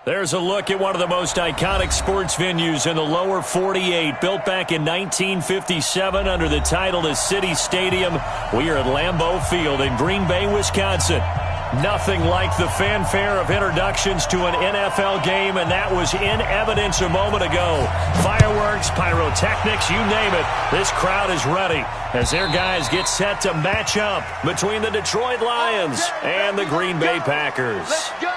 There's a look at one of the most iconic sports venues in the lower 48, built back in 1957 under the title of City Stadium. We are at Lambeau Field in Green Bay, Wisconsin. Nothing like the fanfare of introductions to an NFL game, and that was in evidence a moment ago. Fireworks, pyrotechnics, you name it. This crowd is ready as their guys get set to match up between the Detroit Lions and the Green Bay Packers. Let's go!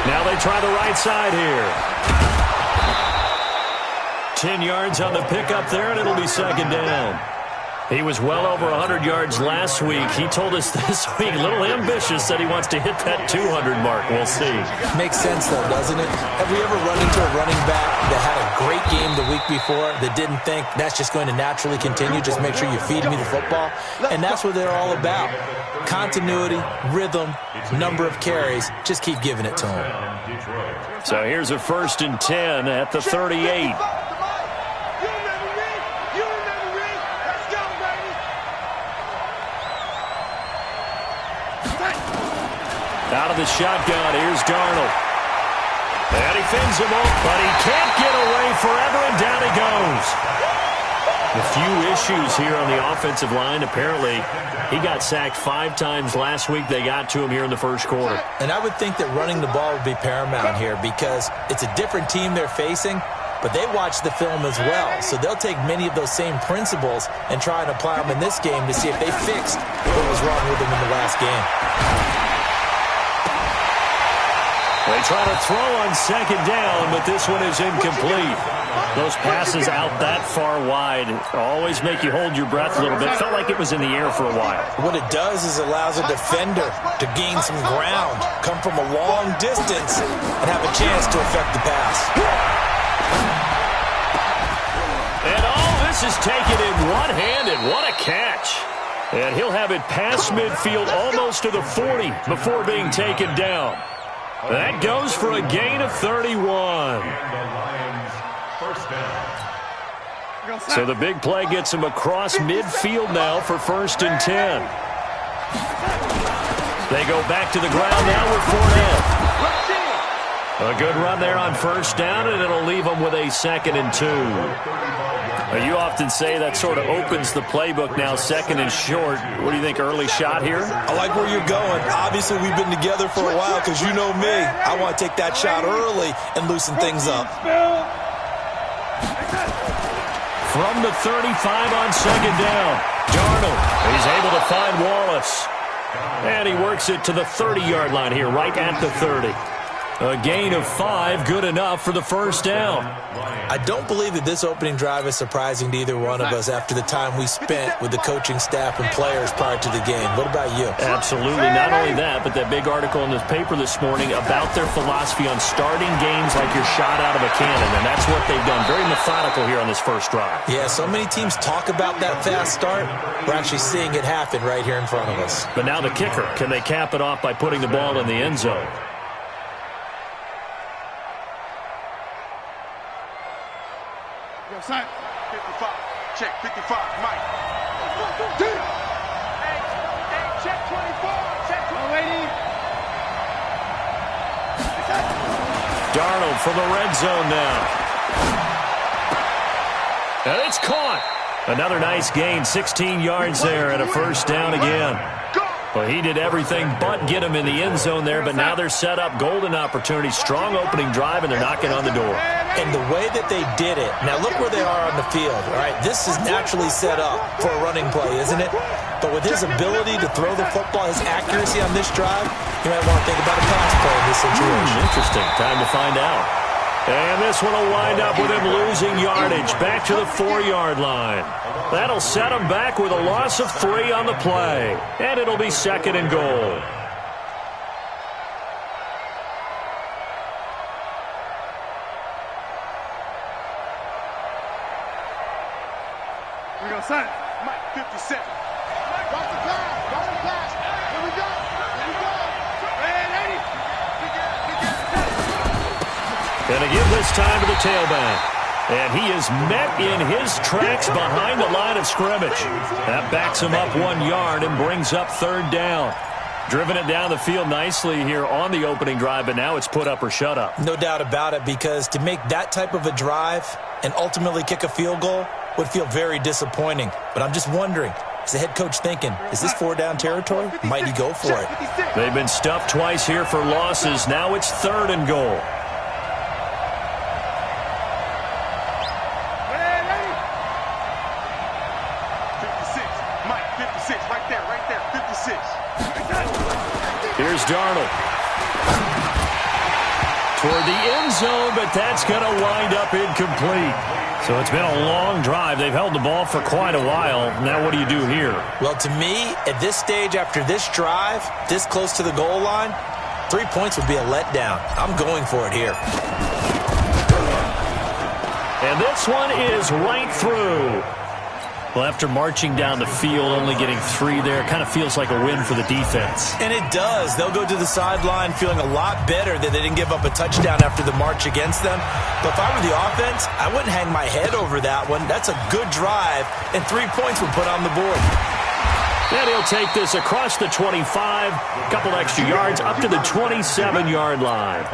Now they try the right side here. 10 yards on the pickup there, and it'll be second down. He was well over 100 yards last week. He told us this week, a little ambitious, that he wants to hit that 200 mark. We'll see. Makes sense, though, doesn't it? Have we ever run into a running back that had a great game the week before that didn't think that's just going to naturally continue? Just make sure you feed me the football. And that's what they're all about. Continuity, rhythm, number of carries. Just keep giving it to him. So here's a 1st and 10 at the 38. Out of the shotgun, here's Darnold. And he fins him off, but he can't get away forever, and down he goes. A few issues here on the offensive line. Apparently, he got sacked 5 times last week. They got to him here in the first quarter. And I would think that running the ball would be paramount here because it's a different team they're facing, but they watch the film as well. So they'll take many of those same principles and try and apply them in this game to see if they fixed what was wrong with them in the last game. They try to throw on second down, but this one is incomplete. Those passes out that far wide always make you hold your breath a little bit. Felt like it was in the air for a while. What it does is allows a defender to gain some ground, come from a long distance, and have a chance to affect the pass. And all this is taken in one-handed. What a catch. And he'll have it past midfield almost to the 40 before being taken down. That goes for a gain of 31. So the big play gets him across midfield now for 1st and 10. They go back to the ground now with Fournette. A good run there on 1st down, and it'll leave them with a 2nd and 2. You often say that sort of opens the playbook now, 2nd and short. What do you think, early shot here? I like where you're going. Obviously, we've been together for a while because you know me. I want to take that shot early and loosen things up. From the 35 on 2nd down, Darnold. He's able to find Wallace. And he works it to the 30-yard line here, right at the 30. A gain of 5, good enough for the 1st down. I don't believe that this opening drive is surprising to either one of us after the time we spent with the coaching staff and players prior to the game. What about you? Absolutely. Not only that, but that big article in the paper this morning about their philosophy on starting games like you're shot out of a cannon, and that's what they've done. Very methodical here on this first drive. Yeah, so many teams talk about that fast start. We're actually seeing it happen right here in front of us. But now the kicker. Can they cap it off by putting the ball in the end zone? Son. 55. Check 55. Mike. Hey, check 24. Check 24. Darnold from the red zone now. And it's caught. Another nice gain, 16 yards there and a 1st down again. Well, he did everything but get him in the end zone there, but now they're set up. Golden opportunity, strong opening drive, and they're knocking on the door. And the way that they did it, now look where they are on the field, all right? This is naturally set up for a running play, isn't it? But with his ability to throw the football, his accuracy on this drive, you might want to think about a pass play in this situation. Interesting. Time to find out. And this one will wind up with him losing yardage back to the 4-yard line. That'll set him back with a loss of 3 on the play. And it'll be 2nd and goal. Set. Mike, 57. Drop the pass. Drop the pass. Here we go. Here we go. Ready. Going to give this time to the tailback. And he is met in his tracks behind the line of scrimmage. That backs him up 1 yard and brings up third down. Driven it down the field nicely here on the opening drive, but now it's put up or shut up. No doubt about it, because to make that type of a drive and ultimately kick a field goal would feel very disappointing. But I'm just wondering, is the head coach thinking, is this 4-down territory? Might he go for it? They've been stuffed twice here for losses. Now it's 3rd and goal. Here's Darnold. Toward the end zone, but that's going to wind up incomplete. So it's been a long drive. They've held the ball for quite a while. Now what do you do here? Well, to me, at this stage, after this drive, this close to the goal line, 3 points would be a letdown. I'm going for it here. And this one is right through. Well, after marching down the field, only getting 3 there, kind of feels like a win for the defense. And it does. They'll go to the sideline feeling a lot better that they didn't give up a touchdown after the march against them. But if I were the offense, I wouldn't hang my head over that one. That's a good drive, and 3 points would put on the board. And he'll take this across the 25, a couple extra yards, up to the 27-yard line.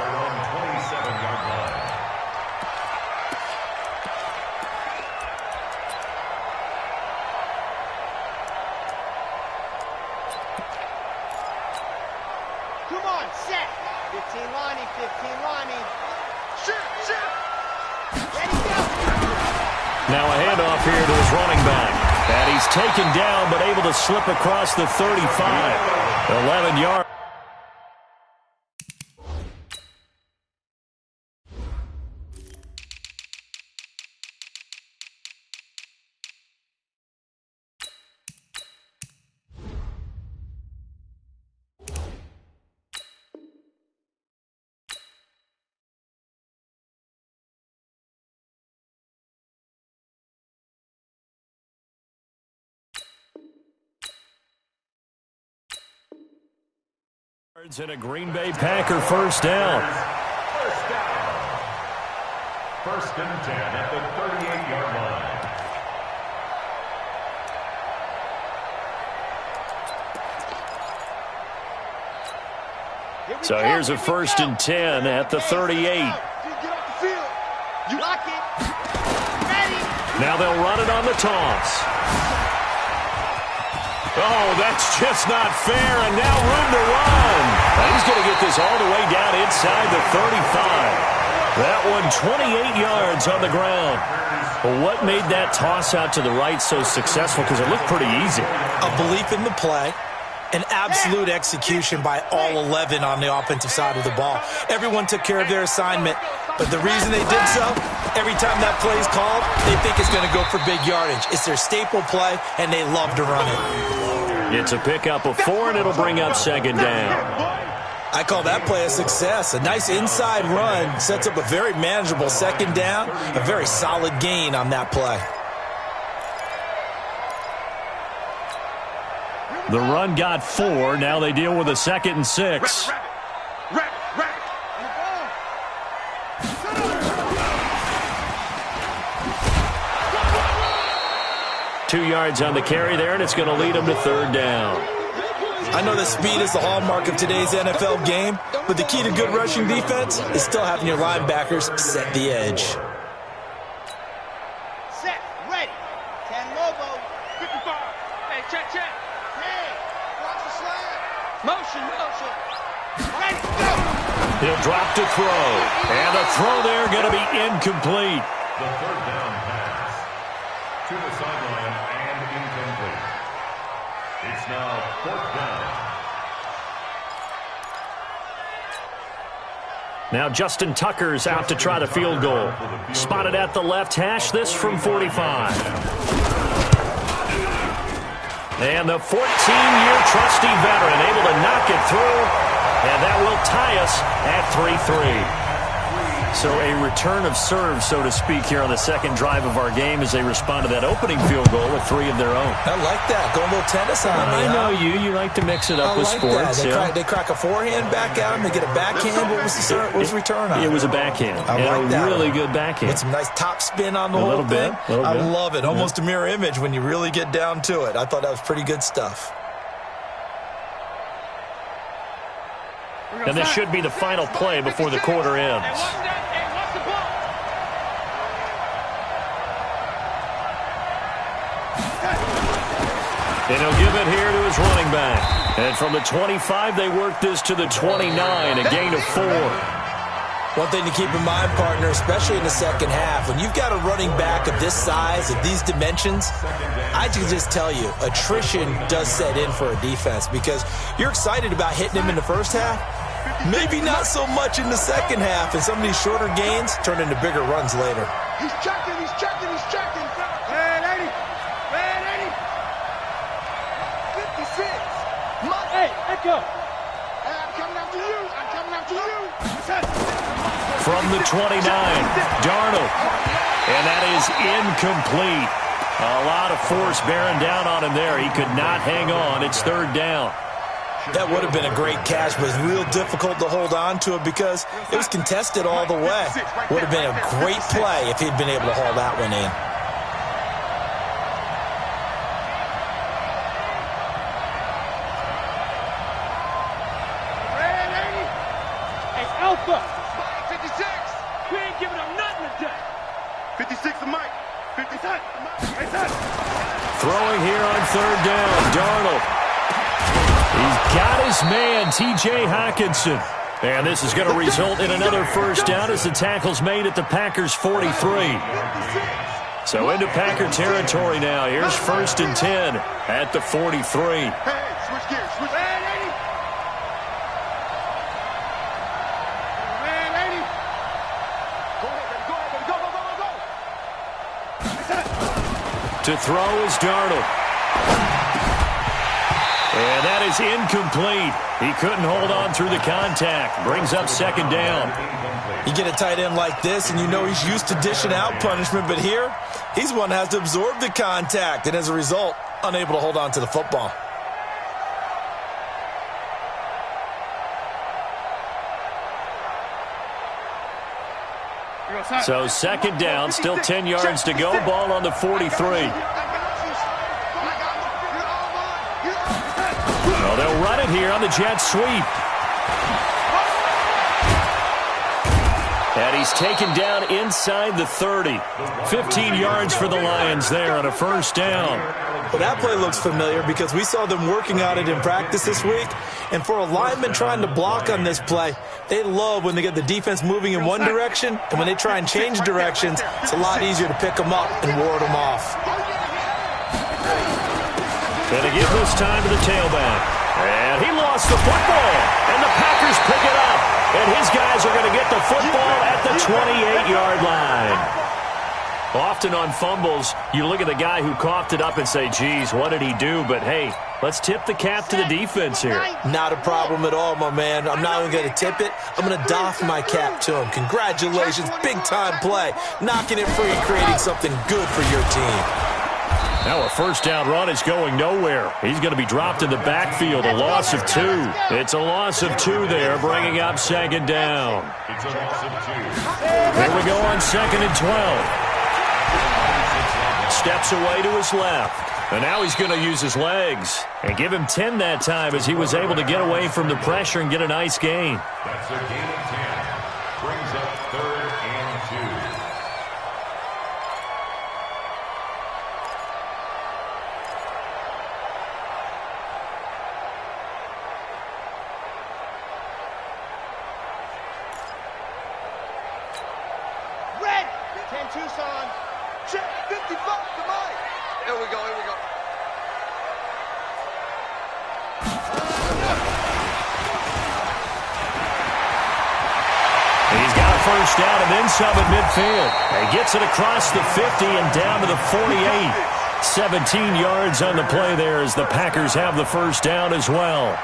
Now a handoff here to his running back. And he's taken down, but able to slip across the 35. 11 yards. And a Green Bay Packer first down. First and 10 at the 38-yard line. So here's a first and 10 at the 38. Now they'll run it on the toss. Oh, that's just not fair, and now room to run. He's going to get this all the way down inside the 35. That one 28 yards on the ground. Well, what made that toss out to the right so successful? Because it looked pretty easy. A belief in the play. An absolute execution by all 11 on the offensive side of the ball. Everyone took care of their assignment, but the reason they did so, every time that play is called, they think it's going to go for big yardage. It's their staple play, and they love to run it. It's a pickup of 4, and it'll bring up second down. I call that play a success. A nice inside run sets up a very manageable second down, a very solid gain on that play. The run got 4. Now they deal with a 2nd and 6. 2 yards on the carry there, and it's going to lead them to third down. I know that speed is the hallmark of today's NFL game, but the key to good rushing defense is still having your linebackers set the edge. Set, ready. 10 Lobo. 55. Hey, check. Hey, watch the slide. Motion. Ready, go. He'll drop to throw. And a throw there going to be incomplete. The third down pass to the sideline and incomplete. It's now 4th down. Now Justin Tucker's out to try the field goal. Spotted at the left hash, this from 45. And the 14-year trusty veteran able to knock it through, and that will tie us at 3-3. So a return of serve, so to speak, here on the second drive of our game as they respond to that opening field goal with 3 of their own. I like that. Go a little tennis on me. I know you. You like to mix it up with like sports. That. They crack a forehand back at him. They get a backhand. What was the return on? It was a backhand. I like that. Really good backhand. With some nice top spin on the whole thing. I love it. Almost a mirror image when you really get down to it. I thought that was pretty good stuff. And this should be the final play before the quarter ends. And he'll give it here to his running back. And from the 25, they work this to the 29, a gain of 4. One thing to keep in mind, partner, especially in the second half, when you've got a running back of this size, of these dimensions, I can just tell you, attrition does set in for a defense because you're excited about hitting him in the first half, maybe not so much in the second half, and some of these shorter gains turn into bigger runs later. He's checking, he's checking, he's checking. Red 80, red 80. 56. Hey, Echo. Hey, I'm coming after you. I'm coming after you. From the 29, Darnold. And that is incomplete. A lot of force bearing down on him there. He could not hang on. It's third down. That would have been a great catch, but it's real difficult to hold on to it because it was contested all the way. Would have been a great play if he'd been able to haul that one in. Red 80. Hey, Alpha. 56. We ain't giving him nothing today. 56 to Mike. 56. Hey, son. Throwing here on third down, Darnold. He's got his man, T.J. Hockenson. And this is going to result in another first down as the tackle's made at the Packers' 43. So into Packer territory now. Here's 1st and 10 at the 43. Hey, switch gears. Switch. Red 80. Red 80. Go ahead, baby. Go ahead, baby. Go, go, go, go, go. To throw is Darnold. And that is incomplete. He couldn't hold on through the contact. Brings up second down. You get a tight end like this, and you know he's used to dishing out punishment, but here, he's one that has to absorb the contact, and as a result, unable to hold on to the football. So second down, still 10 yards to go. Ball on the 43. Well, they'll run it here on the jet sweep. And he's taken down inside the 30. 15 yards for the Lions there on a first down. Well, that play looks familiar because we saw them working on it in practice this week. And for a lineman trying to block on this play, they love when they get the defense moving in one direction. And when they try and change directions, it's a lot easier to pick them up and ward them off. And to give this time to the tailback. And he lost the football. And the Packers pick it up. And his guys are going to get the football at the 28-yard line. Often on fumbles, you look at the guy who coughed it up and say, geez, what did he do? But, hey, let's tip the cap to the defense here. Not a problem at all, my man. I'm not even going to tip it. I'm going to doff my cap to him. Congratulations. Big-time play. Knocking it free, creating something good for your team. Now a first down run is going nowhere. He's going to be dropped in the backfield, a loss of 2. It's a loss of 2 there, bringing up second down. It's a loss of 2. Here we go on 2nd and 12. Steps away to his left. And now he's going to use his legs. And give him 10 that time as he was able to get away from the pressure and get a nice gain. That's a gain of 10. Brings up 3rd and 2. Red. 10 Tucson. Check 55 to Mike. Here we go, here we go. He's got a first down and then some at midfield. He gets it across the 50 and down to the 48. 17 yards on the play there as the Packers have the first down as well.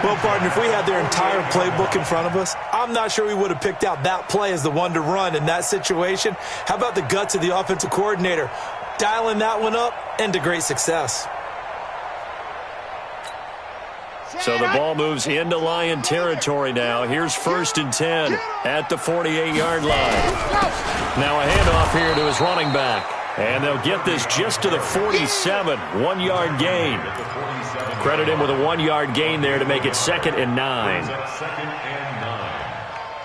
Well, partner, if we had their entire playbook in front of us, I'm I'm not sure he would have picked out that play as the one to run in that situation. How about the guts of the offensive coordinator? Dialing that one up and to great success. So the ball moves into Lion territory now. Here's 1st and 10 at the 48-yard line. Now a handoff here to his running back. And they'll get this just to the 47, 1-yard gain. Credit him with a 1-yard gain there to make it 2nd and 9. 2nd and 9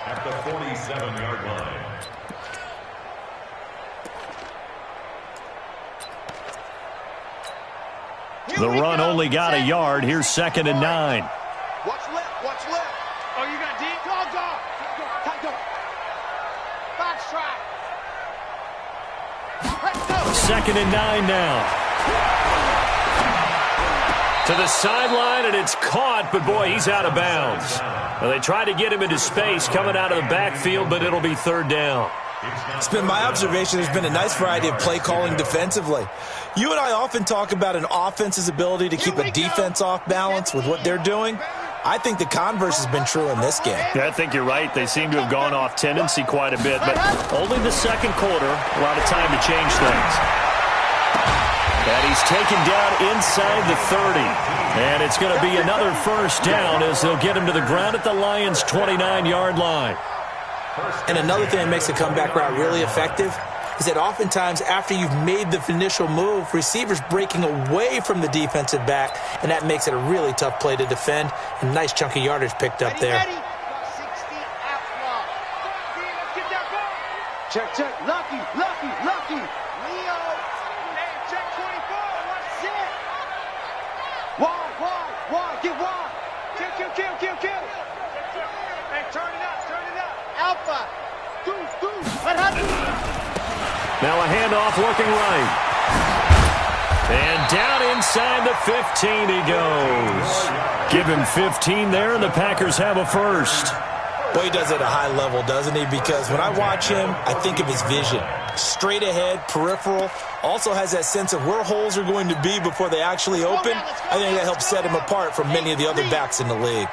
at the 47-yard line. The run only got a yard. Here's 2nd and 9. Watch left, watch left. Oh, you got deep? Go. Box try. Let's go. 2nd and 9 now. To the sideline, and it's caught, but boy, he's out of bounds. Well, they tried to get him into space coming out of the backfield, but it'll be 3rd down. It's been my observation there's been a nice variety of play calling defensively. You and I often talk about an offense's ability to keep a defense off balance with what they're doing. I think the converse has been true in this game. Yeah, I think you're right. They seem to have gone off tendency quite a bit, but only the 2nd quarter, a lot of time to change things. And he's taken down inside the 30. And it's going to be another 1st down as they'll get him to the ground at the Lions' 29-yard line. And another thing that makes a comeback route really effective is that oftentimes after you've made the initial move, receivers breaking away from the defensive back, and that makes it a really tough play to defend. And nice chunk of yardage picked up there. Check. Lucky. Leo. Hey, check 24. What's it? Wide. Get wide. Kill. Hey, turn it up. Alpha. Now a handoff looking right. And down inside the 15 he goes. Give him 15 there, and the Packers have a 1st. Well, he does it at a high level, doesn't he? Because when I watch him, I think of his vision. Straight ahead, peripheral. Also has that sense of where holes are going to be before they actually open. I think that helps set him apart from many of the other backs in the league.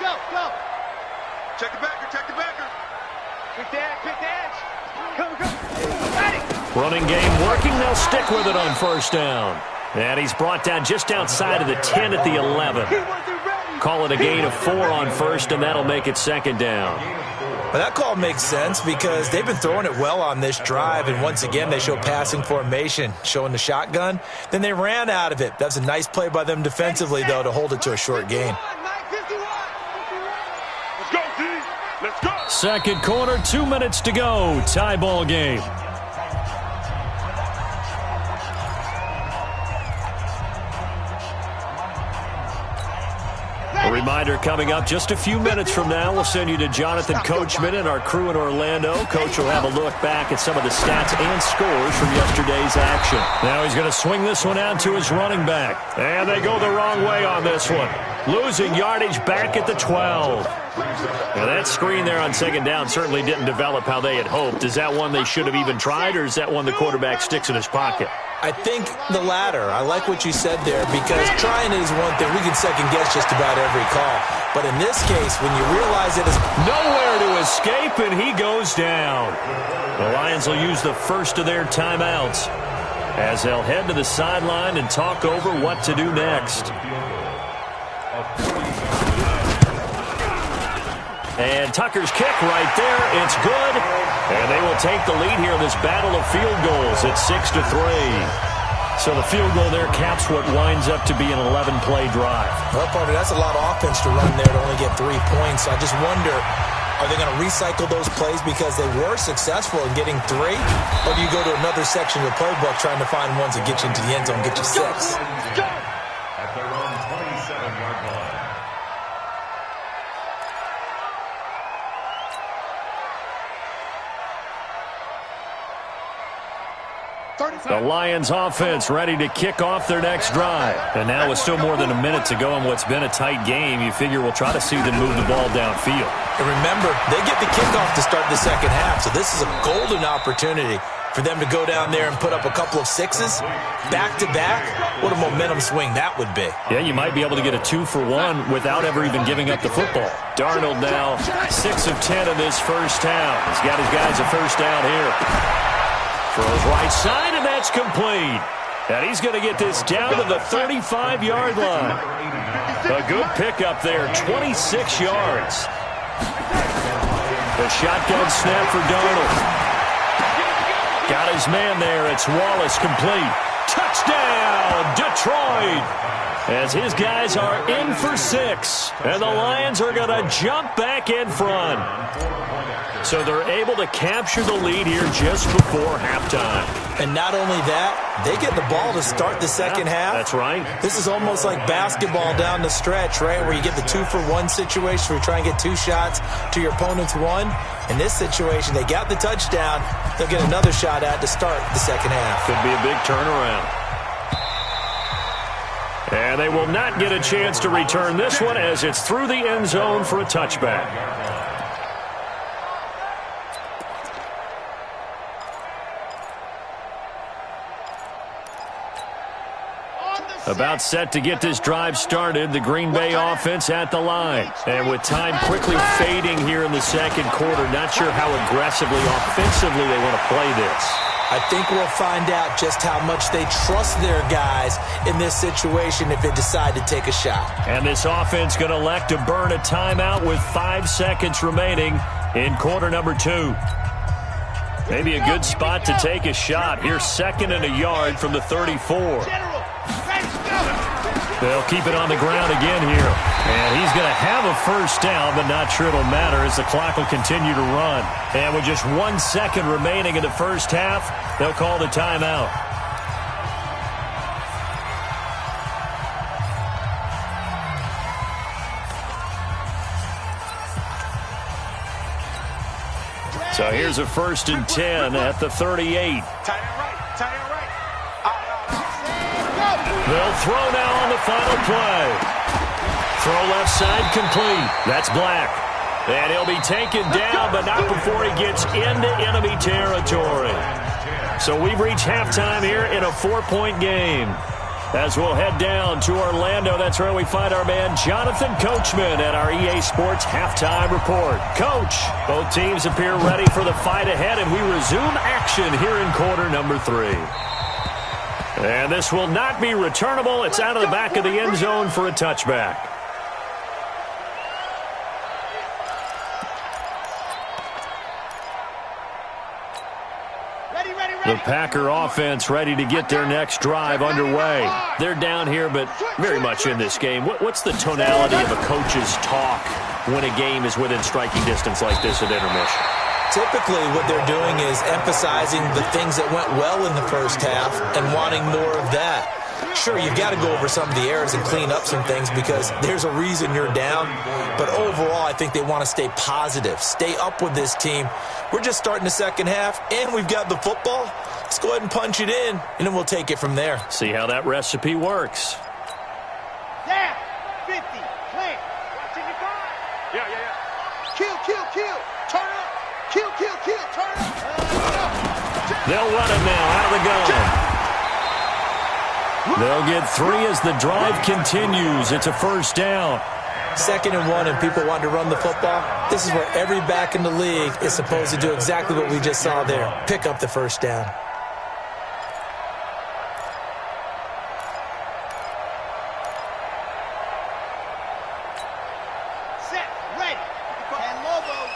Go. Check the backer. Pick the edge. Come. Running game working. They'll stick with it on 1st down. And he's brought down just outside of the 10 at the 11. Call it a gain of 4 on 1st, and that'll make it 2nd down. Well, that call makes sense because they've been throwing it well on this drive, and once again they show passing formation, showing the shotgun. Then they ran out of it. That's a nice play by them defensively, though, to hold it to a short gain. Let's go. 2nd quarter, 2 minutes to go. Tie ball game. A reminder coming up just a few minutes from now. We'll send you to Jonathan Coachman and our crew in Orlando. Coach will have a look back at some of the stats and scores from yesterday's action. Now he's going to swing this one out to his running back. And they go the wrong way on this one. Losing yardage back at the 12. Now that screen there on 2nd down certainly didn't develop how they had hoped. Is that one they should have even tried, or is that one the quarterback sticks in his pocket? I think the latter. I like what you said there because trying it is one thing. We can second guess just about every call. But in this case, when you realize it is nowhere to escape, and he goes down. The Lions will use the 1st of their timeouts as they'll head to the sideline and talk over what to do next. And Tucker's kick right there. It's good. And they will take the lead here in this battle of field goals at 6-3. So the field goal there caps what winds up to be an 11-play drive. Well, partner, that's a lot of offense to run there to only get 3 points. I just wonder, are they going to recycle those plays because they were successful in getting 3? Or do you go to another section of the playbook trying to find ones that get you into the end zone, get you 6? At their own 27-yard line. The Lions offense ready to kick off their next drive. And now with still more than a minute to go in what's been a tight game, you figure we'll try to see them move the ball downfield. And remember, they get the kickoff to start the second half, so this is a golden opportunity. For them to go down there and put up a couple of sixes back-to-back, what a momentum swing that would be. Yeah, you might be able to get a 2-for-1 without ever even giving up the football. Darnold now 6 of 10 in this first half. He's got his guys a first down here. Throws right side, and that's complete. And he's going to get this down to the 35-yard line. A good pickup there, 26 yards. The shotgun snap for Darnold. Got his man there. It's Wallace, complete. Touchdown, Detroit! As his guys are in for 6. And the Lions are going to jump back in front. So they're able to capture the lead here just before halftime. And not only that, they get the ball to start the second half. That's right. This is almost like basketball down the stretch, right, where you get the 2-for-1 situation where you try and get 2 shots to your opponent's 1. In this situation, they got the touchdown. They'll get another shot at to start the second half. Could be a big turnaround. And they will not get a chance to return this one as it's through the end zone for a touchback. About set to get this drive started, the Green Bay offense at the line. And with time quickly fading here in the second quarter, not sure how aggressively, offensively they want to play this. I think we'll find out just how much they trust their guys in this situation if they decide to take a shot. And this offense going to elect to burn a timeout with 5 seconds remaining in quarter number 2. Maybe a good spot to take a shot. Here's 2nd and a yard from the 34. They'll keep it on the ground again here. And he's going to have a first down, but not sure it'll matter as the clock will continue to run. And with just 1 second remaining in the first half, they'll call the timeout. So here's a 1st and 10 at the 38. They'll throw now on the final play. Throw left side complete. That's Black. And he'll be taken down, but not before he gets into enemy territory. So we've reached halftime here in a 4-point game. As we'll head down to Orlando, that's where we find our man Jonathan Coachman at our EA Sports Halftime Report. Coach, both teams appear ready for the fight ahead, and we resume action here in quarter number 3. And this will not be returnable. It's out of the back of the end zone for a touchback. The Packer offense ready to get their next drive underway. They're down here, but very much in this game. What's the tonality of a coach's talk when a game is within striking distance like this at intermission? Typically, what they're doing is emphasizing the things that went well in the first half and wanting more of that. Sure, you've got to go over some of the errors and clean up some things because there's a reason you're down. But overall, I think they want to stay positive, stay up with this team. We're just starting the second half, and we've got the football. Let's go ahead and punch it in, and then we'll take it from there. See how that recipe works. Down, 50, clear. Watching your guard. Yeah. Kill, turn up. Kill, turn up. They'll run it now out of the gun. They'll get 3 as the drive continues. It's a first down. 2nd and 1, and people want to run the football. This is where every back in the league is supposed to do exactly what we just saw there. Pick up the first down. Set, ready. And Lobo.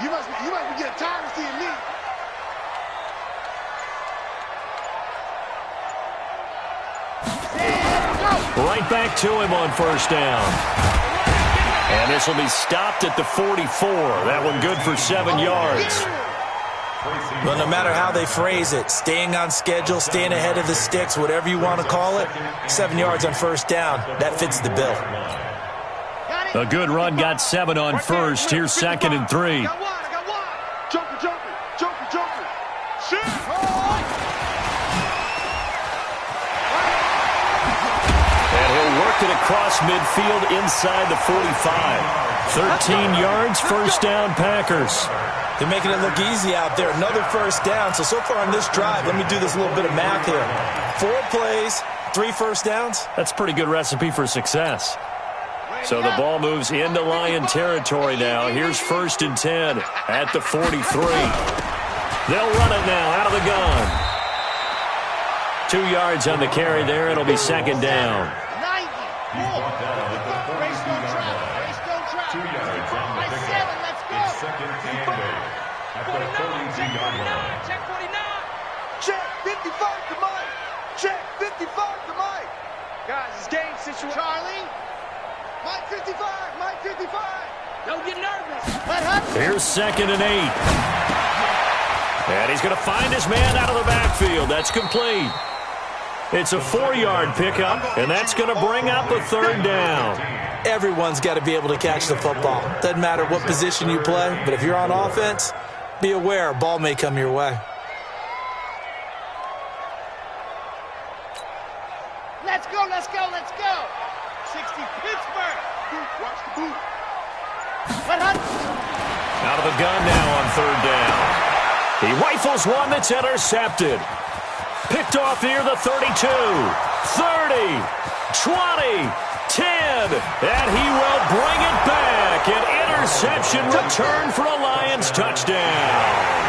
You must be getting tired of seeing me. Right back to him on first down. And this will be stopped at the 44. That one good for 7 yards. Well, no matter how they phrase it, staying on schedule, staying ahead of the sticks, whatever you want to call it, 7 yards on first down, that fits the bill. A good run got 7 on first. Here's 2nd and 3. Joker. Shoot. it across midfield inside the 45. 13 yards, first down, Packers. They're making it look easy out there. Another first down. So far on this drive, let me do this little bit of math here. 4 plays, 3 first downs. That's a pretty good recipe for success. So the ball moves into Lion territory now. Here's 1st and 10 at the 43. They'll run it now out of the gun. 2 yards on the carry there. It'll be 2nd down. 90. Race don't travel. Race don't travel. 2 yards on the pickup. Let's go. It's 2nd and 8 at the 42-yard line. Check 49. Check 55 to Mike. Check 55 to Mike. Guys, it's game situation. Charlie. Mike 55. Mike 55. Don't get nervous. Here's 2nd and 8. And he's going to find his man out of the backfield. That's complete. It's a 4-yard pickup, and that's going to bring up a 3rd down. Everyone's got to be able to catch the football. Doesn't matter what position you play, but if you're on offense, be aware a ball may come your way. Let's go, let's go, let's go. 60 Pittsburgh. Watch the boot. Out of the gun now on 3rd down. He rifles one that's intercepted. Picked off near the 32, 30, 20, 10, and he will bring it back. An interception return for a Lions touchdown.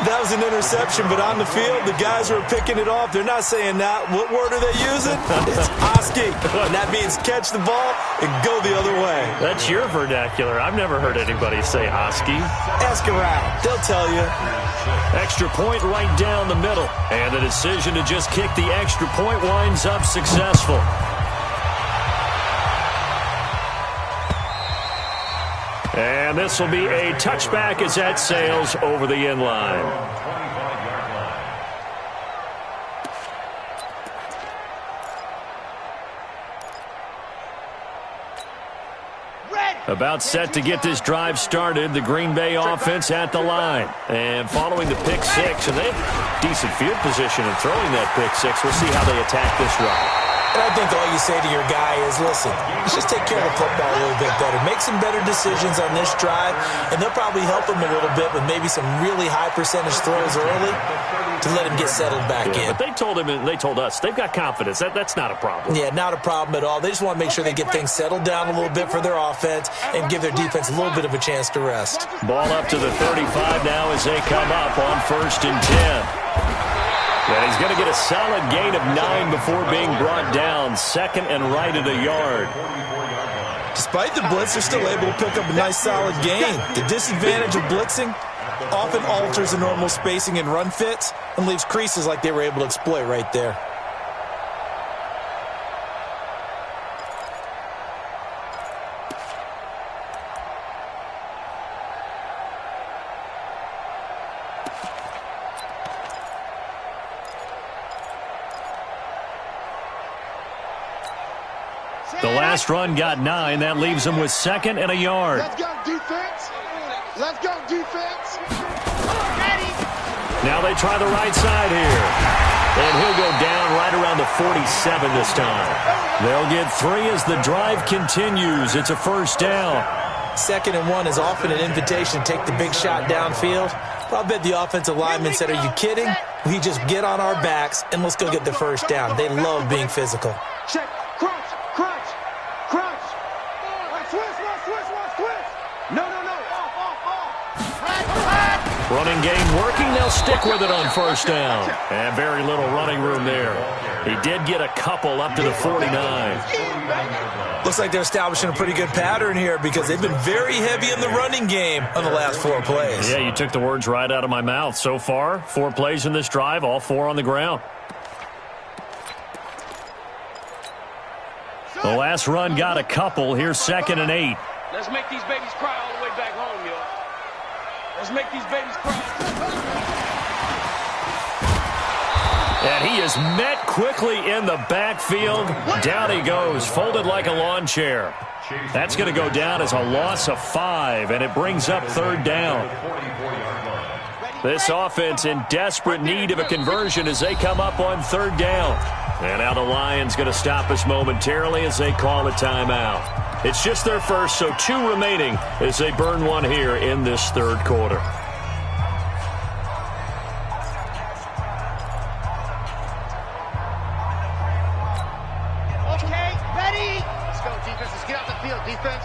That was an interception, but on the field, the guys who are picking it off, they're not saying that. What word are they using? It's Oski. And that means catch the ball and go the other way. That's your vernacular. I've never heard anybody say Oski. Ask around. They'll tell you. Extra point right down the middle. And the decision to just kick the extra point winds up successful. And this will be a touchback as that sails over the end line. About set to get this drive started, the Green Bay offense at the line. And following the pick six, and they have decent field position in throwing that pick six. We'll see how they attack this drive. And I think all you say to your guy is, listen, let's just take care of the football a little bit better. Make some better decisions on this drive, and they'll probably help him a little bit with maybe some really high percentage throws early to let him get settled back in. But they told him, and they told us, they've got confidence. That's not a problem. Yeah, not a problem at all. They just want to make sure they get things settled down a little bit for their offense and give their defense a little bit of a chance to rest. Ball up to the 35 now as they come up on 1st and 10. And he's going to get a solid gain of 9 before being brought down. 2nd and right at a yard. Despite the blitz, they're still able to pick up a nice solid gain. The disadvantage of blitzing often alters the normal spacing and run fits and leaves creases like they were able to exploit right there. The last run got 9. That leaves him with 2nd and a yard. Let's go, defense. Let's go, defense. Ready. Now they try the right side here. And he'll go down right around the 47 this time. They'll get 3 as the drive continues. It's a 1st down. 2nd and 1 is often an invitation to take the big shot downfield. But I bet the offensive lineman said, are you kidding? We just get on our backs and let's go get the 1st down. They love being physical. Check. Crunch. Crunch. Crunch. Twist. No. Running game working. They'll stick with it on 1st down. And very little running room there. He did get a couple up to the 49. Looks like they're establishing a pretty good pattern here because they've been very heavy in the running game on the last 4 plays. Yeah, you took the words right out of my mouth. So far, 4 plays in this drive, all 4 on the ground. The last run got a couple. Here's 2nd and 8. Let's make these babies cry all the way back home, yo. Let's make these babies cry. And he is met quickly in the backfield. Down he goes, folded like a lawn chair. That's going to go down as a loss of 5, and it brings up 3rd down. This offense in desperate need of a conversion as they come up on 3rd down. And now the Lions going to stop us momentarily as they call a timeout. It's just their first, so 2 remaining as they burn one here in this 3rd quarter. Okay, ready? Let's go, defense. Let's get out the field, defense.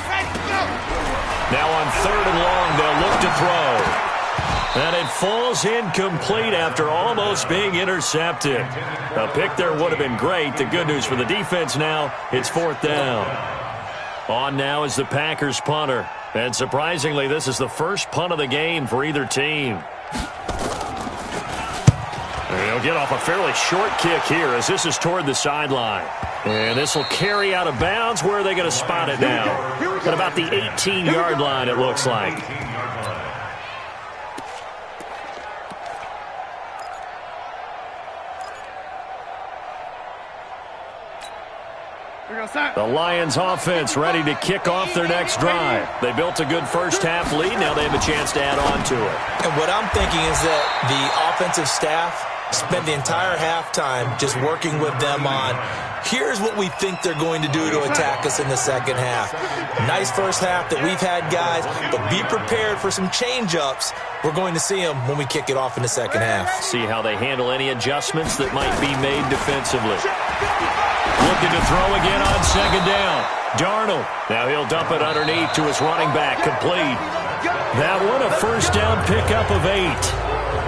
Ready, go! Now on 3rd and long, they'll look to throw. And it falls incomplete after almost being intercepted. A pick there would have been great. The good news for the defense now, it's 4th down. On now is the Packers punter. And surprisingly, this is the first punt of the game for either team. And he'll get off a fairly short kick here as this is toward the sideline. And this will carry out of bounds. Where are they going to spot it now? At about the 18-yard line, it looks like. The Lions offense ready to kick off their next drive. They built a good first-half lead. Now they have a chance to add on to it. And what I'm thinking is that the offensive staff spent the entire halftime just working with them on, here's what we think they're going to do to attack us in the second half. Nice first half that we've had, guys, but be prepared for some change-ups. We're going to see them when we kick it off in the second half. See how they handle any adjustments that might be made defensively. Looking to throw again on 2nd down. Darnold. Now he'll dump it underneath to his running back. Complete. That one a first down pickup of 8.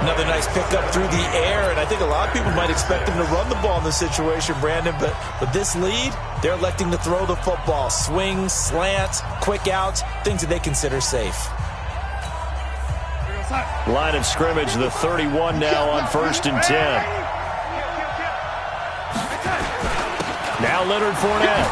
Another nice pickup through the air, and I think a lot of people might expect him to run the ball in this situation, Brandon, but with this lead, they're electing to throw the football. Swings, slants, quick outs, things that they consider safe. Line of scrimmage, the 31 now on 1st and 10. Now Leonard Fournette.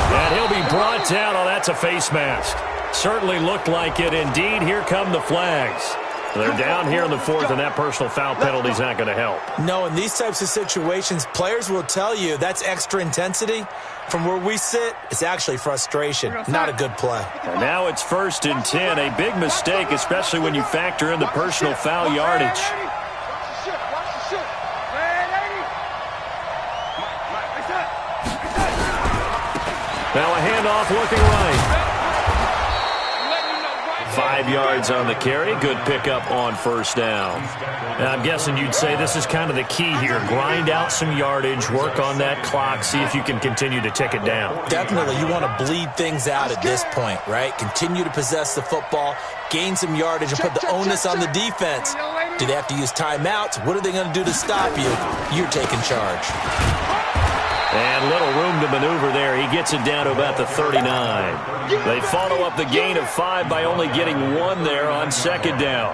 And he'll be brought down. Oh, that's a face mask. Certainly looked like it. Indeed, here come the flags. They're down here in the 4th, and that personal foul penalty is not going to help. No, in these types of situations, players will tell you that's extra intensity. From where we sit, it's actually frustration. Not a good play. And now it's 1st and 10. A big mistake, especially when you factor in the personal foul yardage. Now a handoff looking right. 5 yards on the carry. Good pickup on 1st down. Now I'm guessing you'd say this is kind of the key here. Grind out some yardage, work on that clock, see if you can continue to tick it down. Definitely. You want to bleed things out at this point, right? Continue to possess the football, gain some yardage, and put the onus on the defense. Do they have to use timeouts? What are they going to do to stop you? You're taking charge. And little room to maneuver there. He gets it down to about the 39. They follow up the gain of 5 by only getting 1 there on 2nd down.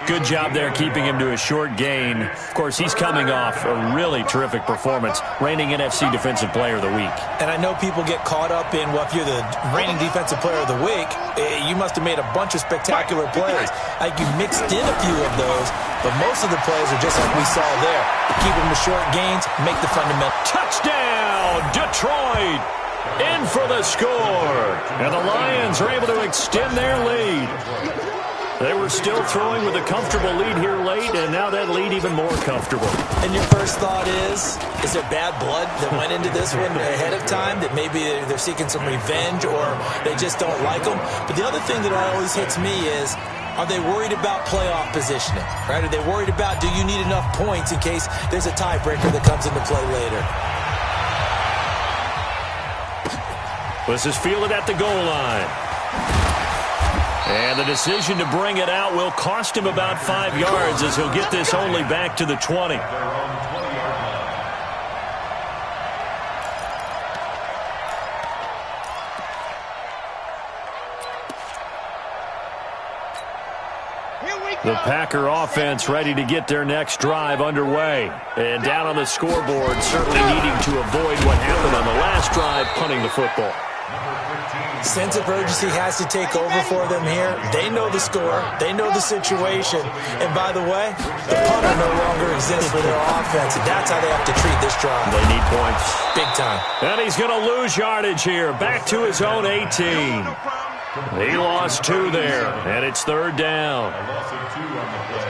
Good job there keeping him to a short gain. Of course, he's coming off a really terrific performance, reigning NFC Defensive Player of the Week. And I know people get caught up in, well, if you're the reigning Defensive Player of the Week, you must have made a bunch of spectacular plays. Like you mixed in a few of those, but most of the plays are just like we saw there. Keep them to short gains, make the fundamental. Touchdown, Detroit! In for the score. And the Lions are able to extend their lead. They were still throwing with a comfortable lead here late, and now that lead even more comfortable. And your first thought is there bad blood that went into this one ahead of time, that maybe they're seeking some revenge or they just don't like them? But the other thing that always hits me is, are they worried about playoff positioning? Right? Are they worried about, do you need enough points in case there's a tiebreaker that comes into play later? This is fielded at the goal line. And the decision to bring it out will cost him about 5 yards as he'll get this only back to the 20. The Packer offense ready to get their next drive underway. And down on the scoreboard, certainly needing to avoid what happened on the last drive, punting the football. Sense of urgency has to take over for them here. They know the score. They know the situation. And by the way, the punter no longer exists for their offense. And that's how they have to treat this drive. They need points. Big time. And he's going to lose yardage here. Back to his own 18. He lost 2 there, and it's 3rd down.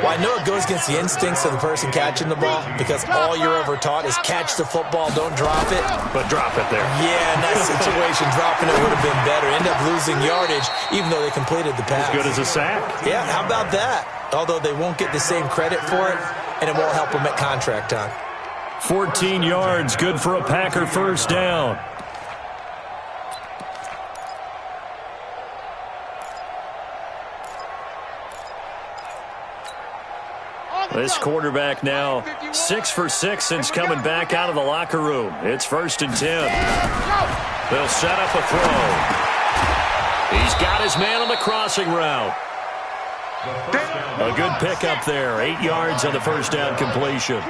Well, I know it goes against the instincts of the person catching the ball because all you're ever taught is catch the football, don't drop it. But drop it there. Yeah, in that situation, dropping it would have been better. End up losing yardage, even though they completed the pass. As good as a sack. Yeah, how about that? Although they won't get the same credit for it, and it won't help them at contract time. 14 yards, good for a Packer first down. This quarterback now 6 for 6 since coming back out of the locker room. It's 1st and 10. They'll set up a throw. He's got his man on the crossing route. A good pickup there. 8 yards on the first down completion.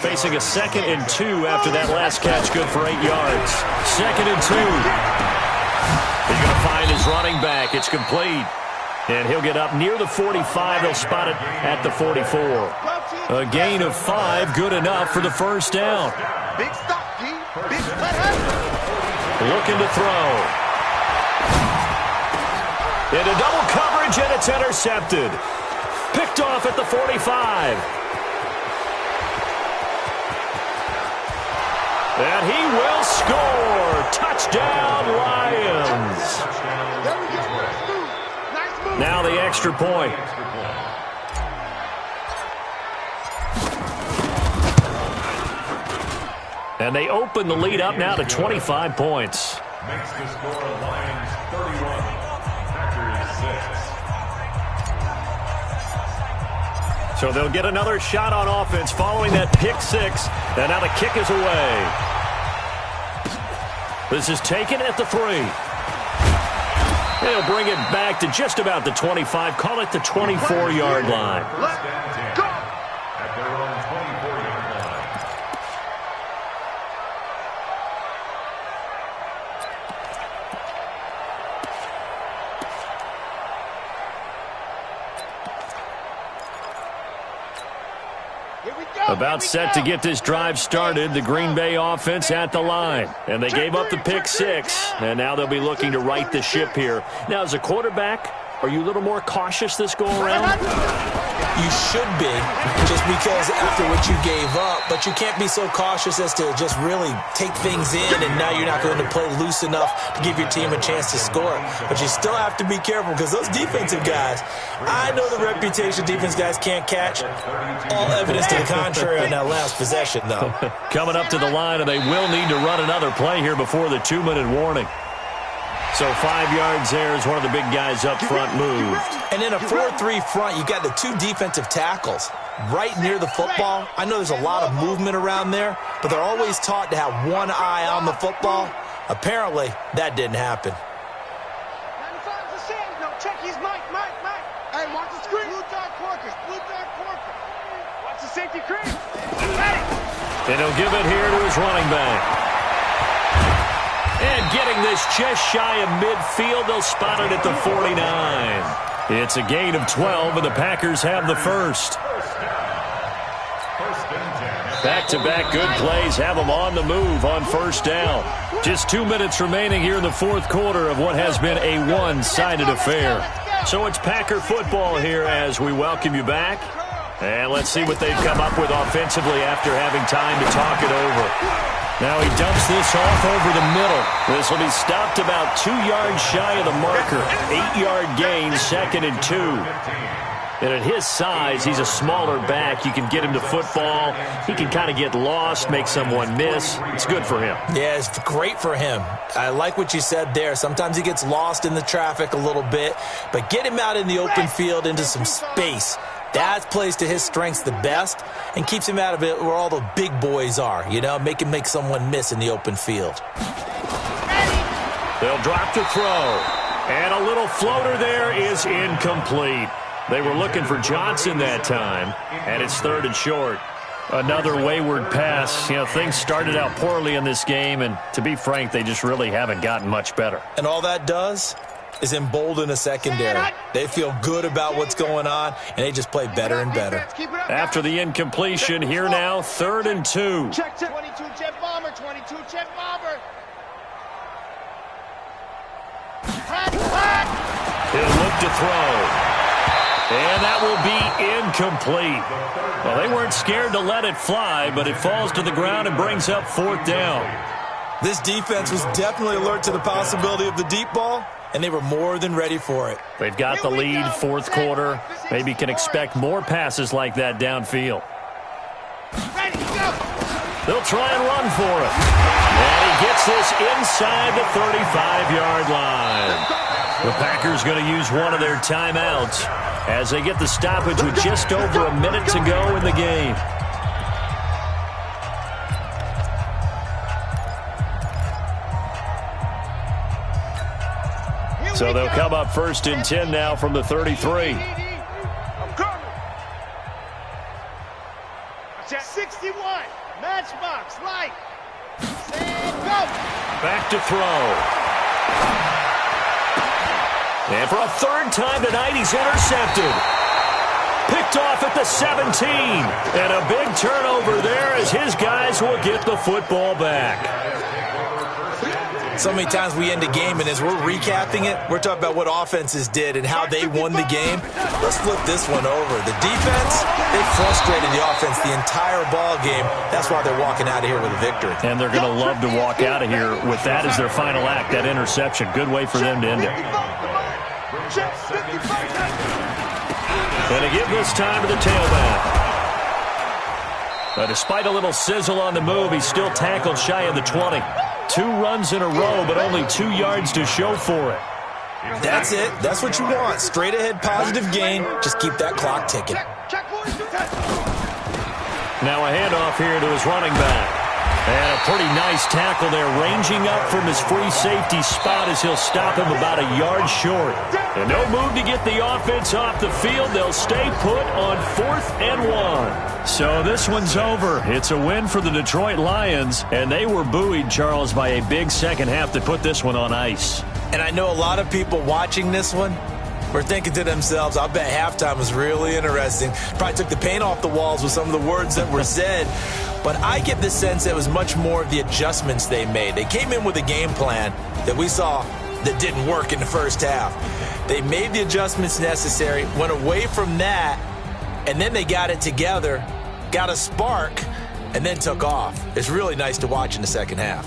Facing a 2nd and 2 after that last catch. Good for 8 yards. 2nd and 2. He's going to find his running back. It's complete. And he'll get up near the 45. They'll spot it at the 44. A gain of 5, good enough for the first down. Big stop, G. Big Looking to throw. Into double coverage, and it's intercepted. Picked off at the 45. And he will score. Touchdown, Lions. There we go. Now the extra point. And they open the lead up now to 25 points. Makes the score Lions 31, Packers 6. So they'll get another shot on offense following that pick 6. And now the kick is away. This is taken at the 3. They'll bring it back to just about the 25. Call it the 24-yard line. Let's go. At their own 24-yard line. Here we go. About set to get this drive started, the Green Bay offense at the line. And they gave up the pick 6, and now they'll be looking to right the ship here. Now, as a quarterback, are you a little more cautious this go-around? You should be, just because after what you gave up, but you can't be so cautious as to just really take things in, and now you're not going to play loose enough to give your team a chance to score. But you still have to be careful because those defensive guys, I know the reputation defense guys can't catch. All evidence to the contrary on that last possession, though. Coming up to the line, and they will need to run another play here before the 2-minute warning. So 5 yards there as one of the big guys up front moved. And in a 4-3 front, you got the 2 defensive tackles right near the football. I know there's a lot of movement around there, but they're always taught to have one eye on the football. Apparently, that didn't happen. 95's the same. No, check. He's Mike. Hey, watch the screen. Blue dot Corker. Watch the safety cream. And he'll give it here to his running back. And getting this just shy of midfield, they'll spot it at the 49. It's a gain of 12, and the Packers have the first. Back-to-back good plays have them on the move on first down. Just 2 minutes remaining here in the fourth quarter of what has been a one-sided affair. So it's Packer football here as we welcome you back. And let's see what they've come up with offensively after having time to talk it over. Now he dumps this off over the middle. This will be stopped about 2 yards shy of the marker. 8-yard gain, 2nd and 2. And at his size, he's a smaller back. You can get him to football. He can kind of get lost, make someone miss. It's good for him. Yeah, it's great for him. I like what you said there. Sometimes he gets lost in the traffic a little bit, but get him out in the open field into some space. That plays to his strengths the best and keeps him out of it where all the big boys are, you know, make someone miss in the open field. They'll drop to throw. And a little floater there is incomplete. They were looking for Johnson that time, and it's 3rd and short. Another wayward pass. You know, things started out poorly in this game, and to be frank, they just really haven't gotten much better. And all that does is embolden a secondary. They feel good about what's going on, and they just play better and better. After the incompletion, here now, 3rd and 2. Check. 22 jet bomber. He'll look to throw. And that will be incomplete. Well, they weren't scared to let it fly, but it falls to the ground and brings up 4th down. This defense was definitely alert to the possibility of the deep ball, and they were more than ready for it. They've got the lead, 4th quarter. Maybe can expect more passes like that downfield. They'll try and run for it. And he gets this inside the 35-yard line. The Packers going to use one of their timeouts as they get the stoppage with just over a minute to go in the game. So they'll come up 1st and 10 now from the 33. 61, matchbox, right. And go. Back to throw. And for a 3rd time tonight, he's intercepted. Picked off at the 17. And a big turnover there as his guys will get the football back. So many times we end a game, and as we're recapping it, we're talking about what offenses did and how they won the game. Let's flip this one over. The defense, they frustrated the offense the entire ball game. That's why they're walking out of here with a victory. And they're going to love to walk out of here with that as their final act, that interception. Good way for them to end it. And to give this time to the tailback. But despite a little sizzle on the move, he's still tackled shy of the 20. 2 runs in a row, but only 2 yards to show for it. That's it. That's what you want. Straight ahead, positive gain. Just keep that clock ticking. Now a handoff here to his running back. And a pretty nice tackle there, ranging up from his free safety spot as he'll stop him about a yard short. And no move to get the offense off the field. They'll stay put on 4th and 1. So this one's over. It's a win for the Detroit Lions, and they were buoyed, Charles, by a big second half to put this one on ice. And I know a lot of people watching this one were thinking to themselves, I bet halftime was really interesting. Probably took the paint off the walls with some of the words that were said. But I get the sense that it was much more of the adjustments they made. They came in with a game plan that we saw that didn't work in the first half. They made the adjustments necessary, went away from that, and then they got it together, got a spark, and then took off. It's really nice to watch in the second half.